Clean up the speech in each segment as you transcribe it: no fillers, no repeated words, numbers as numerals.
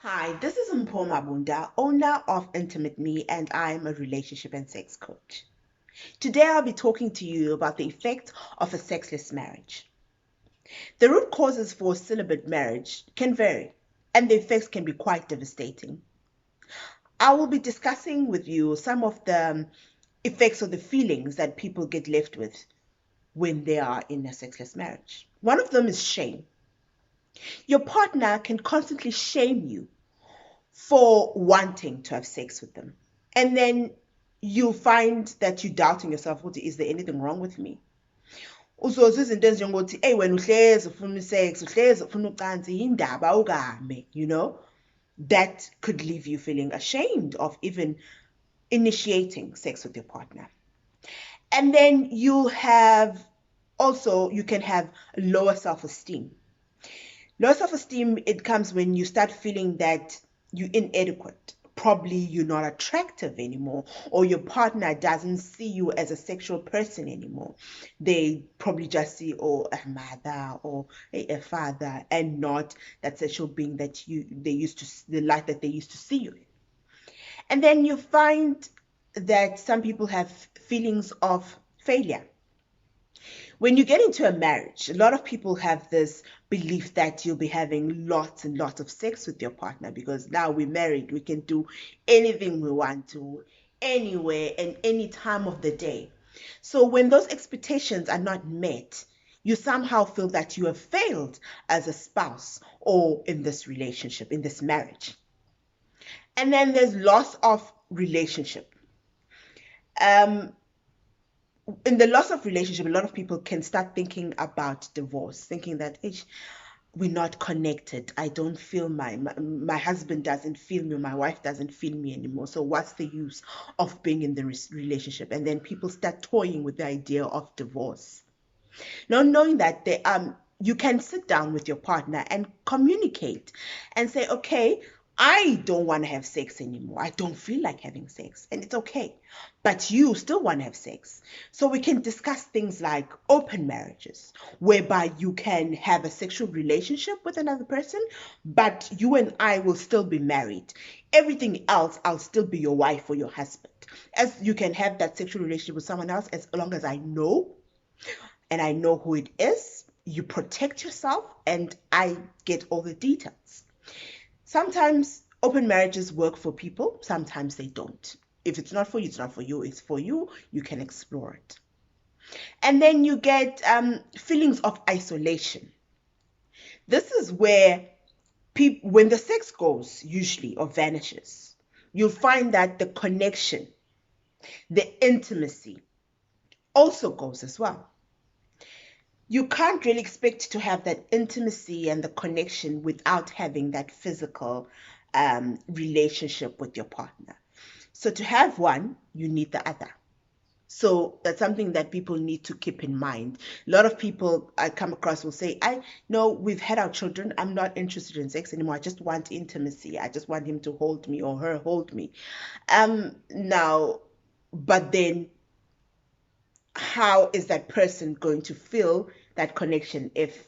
Hi, this is Mpho Mabunda, owner of Intimate Me, and I'm a relationship and sex coach. Today I'll be talking to you about the effect of a sexless marriage. The root causes for celibate marriage can vary, and the effects can be quite devastating. I will be discussing with you some of the effects or the feelings that people get left with when they are in a sexless marriage. One of them is shame. Your partner can constantly shame you for wanting to have sex with them. And then you find that you're doubting yourself, is there anything wrong with me? Uzoza izinto ezinjengokuthi hey wena uhlezi ufuna sex, uhlezi ufuna ucansi, yindaba awukame, that could leave you feeling ashamed of even initiating sex with your partner. And then you can have lower self-esteem. Low self-esteem, it comes when you start feeling that you're inadequate. Probably you're not attractive anymore, or your partner doesn't see you as a sexual person anymore. They probably just see a mother or a father, and not that sexual being that the light that they used to see you in. And then you find that some people have feelings of failure. When you get into a marriage, a lot of people have this belief that you'll be having lots and lots of sex with your partner because now we're married, we can do anything we want to, anywhere and any time of the day. So when those expectations are not met, you somehow feel that you have failed as a spouse or in this relationship, in this marriage. And then there's loss of relationship. In the loss of relationship, a lot of people can start thinking about divorce, thinking that we're not connected. I don't feel my husband doesn't feel me, my wife doesn't feel me anymore. So what's the use of being in the relationship? And then people start toying with the idea of divorce. Now, knowing that you can sit down with your partner and communicate and say, okay, I don't want to have sex anymore. I don't feel like having sex, and it's okay. But you still want to have sex. So we can discuss things like open marriages, whereby you can have a sexual relationship with another person, but you and I will still be married. Everything else, I'll still be your wife or your husband. As you can have that sexual relationship with someone else, as long as I know and I know who it is, you protect yourself, and I get all the details. Sometimes open marriages work for people, sometimes they don't. If it's not for you, it's not for you. It's for you, you can explore it. And then you get feelings of isolation. This is where when the sex goes, usually, or vanishes, you'll find that the connection, the intimacy also goes as well. You can't really expect to have that intimacy and the connection without having that physical relationship with your partner. So to have one, you need the other. So that's something that people need to keep in mind. A lot of people I come across will say, I know we've had our children. I'm not interested in sex anymore. I just want intimacy. I just want him to hold me or her hold me. Now, but then how is that person going to feel that connection if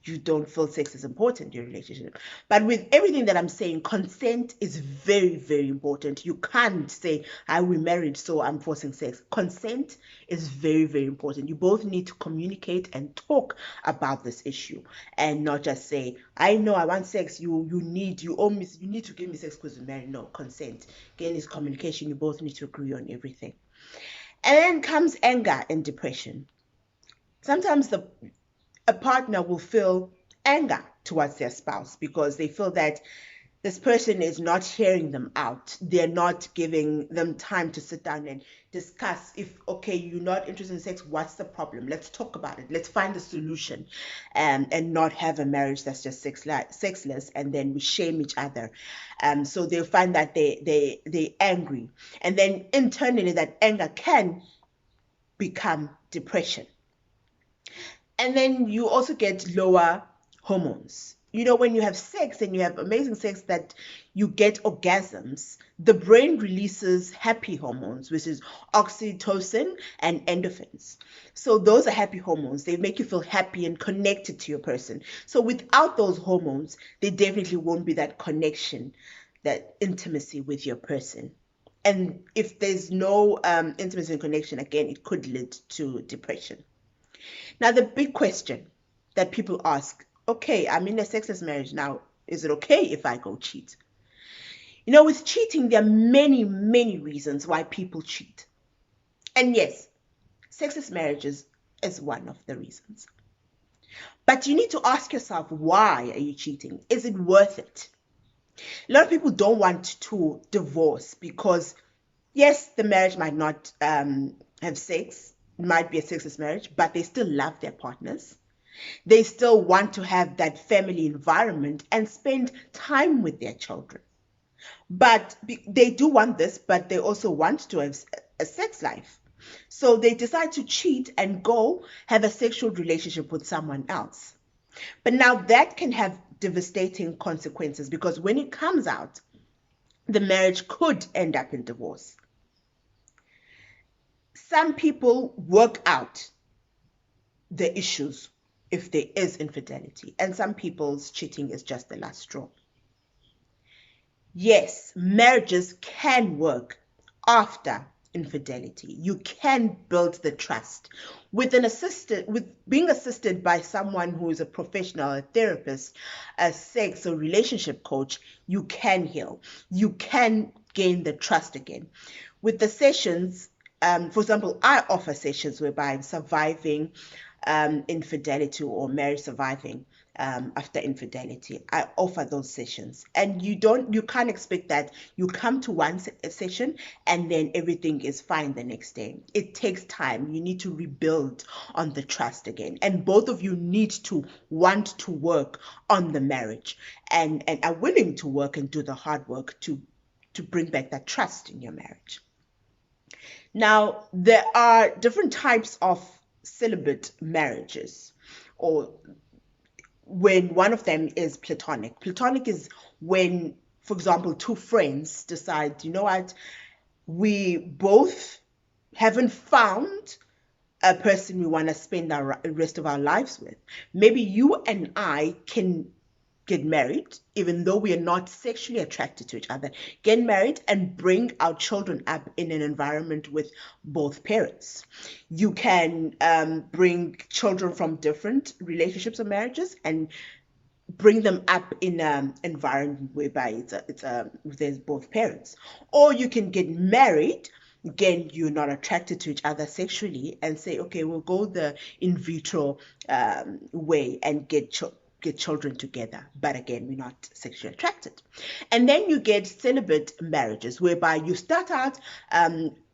you don't feel sex is important in your relationship? But with everything that I'm saying, consent is very, very important. You can't say, we're married, so I'm forcing sex. Consent is very, very important. You both need to communicate and talk about this issue and not just say, I know I want sex, you need to give me sex because we're married. No, consent. Again, is communication. You both need to agree on everything. And then comes anger and depression. Sometimes a partner will feel anger towards their spouse because they feel that this person is not hearing them out. They're not giving them time to sit down and discuss if, okay, you're not interested in sex, what's the problem? Let's talk about it. Let's find a solution, and not have a marriage that's just sexless, and then we shame each other. So they'll find that they're angry. And then internally, that anger can become depression. And then you also get lower hormones. when you have sex and you have amazing sex that you get orgasms, the brain releases happy hormones, which is oxytocin and endorphins. So those are happy hormones. They make you feel happy and connected to your person. So without those hormones, there definitely won't be that connection, that intimacy with your person. And if there's no intimacy and connection, again, it could lead to depression. Now, the big question that people ask, okay, I'm in a sexless marriage now. Is it okay if I go cheat? With cheating, there are many, many reasons why people cheat. And yes, sexless marriages is one of the reasons. But you need to ask yourself, why are you cheating? Is it worth it? A lot of people don't want to divorce because, yes, the marriage might not have sex, it might be a sexless marriage, but they still love their partners. They still want to have that family environment and spend time with their children. But they do want this, but they also want to have a sex life. So they decide to cheat and go have a sexual relationship with someone else. But now that can have devastating consequences, because when it comes out, the marriage could end up in divorce. Some people work out the issues if there is infidelity, and some people's cheating is just the last straw. Yes, marriages can work after infidelity. You can build the trust with being assisted by someone who is a professional, a therapist, a sex or relationship coach. You can heal. You can gain the trust again. With the sessions, for example, I offer sessions whereby I'm surviving infidelity or marriage surviving after infidelity. I offer those sessions, and you can't expect that you come to one session and then everything is fine the next day. It takes time. You need to rebuild on the trust again, and both of you need to want to work on the marriage and are willing to work and do the hard work to bring back that trust in your marriage. Now, there are different types of celibate marriages, or when one of them is platonic. Platonic is when, for example, two friends decide, you know what, we both haven't found a person we want to spend the rest of our lives with. Maybe you and I can get married, even though we are not sexually attracted to each other, get married and bring our children up in an environment with both parents. You can bring children from different relationships or marriages and bring them up in an environment whereby there's both parents. Or you can get married. Again, you're not attracted to each other sexually, and say, okay, we'll go the in vitro way and get children together, but again, we're not sexually attracted. And then you get celibate marriages, whereby you start out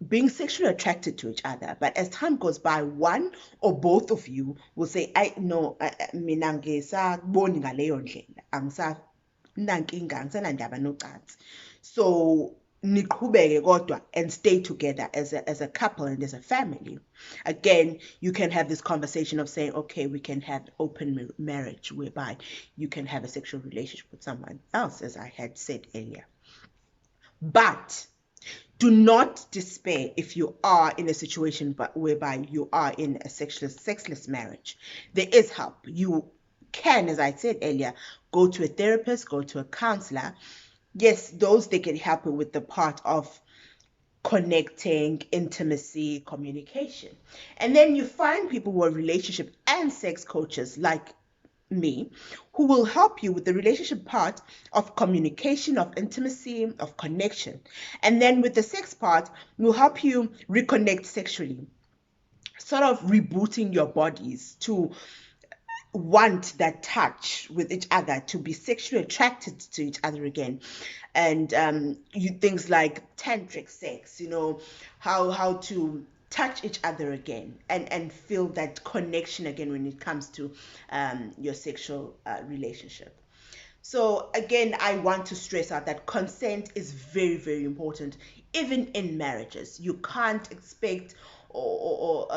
being sexually attracted to each other, but as time goes by, one or both of you will say, I no, mina ngisaboni ngaleyo ndlela, angisanankinga, angisanandaba nocansi. So niqhubeke kodwa and stay together as a couple and as a family. Again, you can have this conversation of saying, okay, we can have open marriage, whereby you can have a sexual relationship with someone else, as I had said earlier. But do not despair if you are in a situation whereby you are in a sexless marriage. There is help. You can, as I said earlier, go to a therapist, go to a counselor. Yes, they can help you with the part of connecting, intimacy, communication. And then you find people who are relationship and sex coaches like me, who will help you with the relationship part of communication, of intimacy, of connection. And then with the sex part, we'll help you reconnect sexually, sort of rebooting your bodies to want that touch with each other, to be sexually attracted to each other again. And things like tantric sex, how to touch each other again and feel that connection again when it comes to your sexual relationship. So again, I want to stress out that consent is very, very important, even in marriages. You can't expect or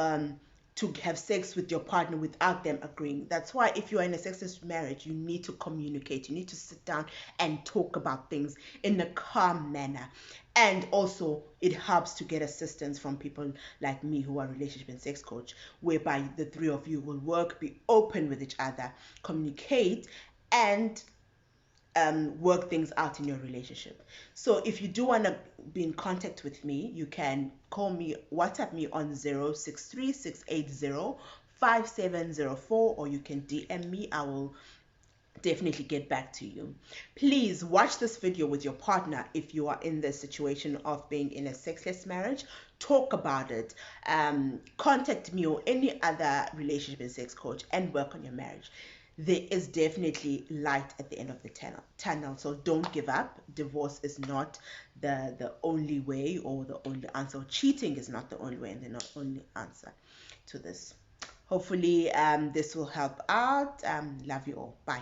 to have sex with your partner without them agreeing. That's why if you are in a sexless marriage, you need to communicate. You need to sit down and talk about things in a calm manner. And also, it helps to get assistance from people like me who are relationship and sex coach, whereby the three of you will work, be open with each other, communicate, and work things out in your relationship. So if you do want to be in contact with me, you can call me, WhatsApp me on 0636805704, or you can DM me. I will definitely get back to you. Please watch this video with your partner if you are in the situation of being in a sexless marriage. Talk about it. Contact me or any other relationship and sex coach and work on your marriage. There is definitely light at the end of the tunnel, so don't give up. Divorce is not the only way or the only answer. Cheating is not the only way and the not only answer to this. Hopefully this will help out. Love you all. Bye.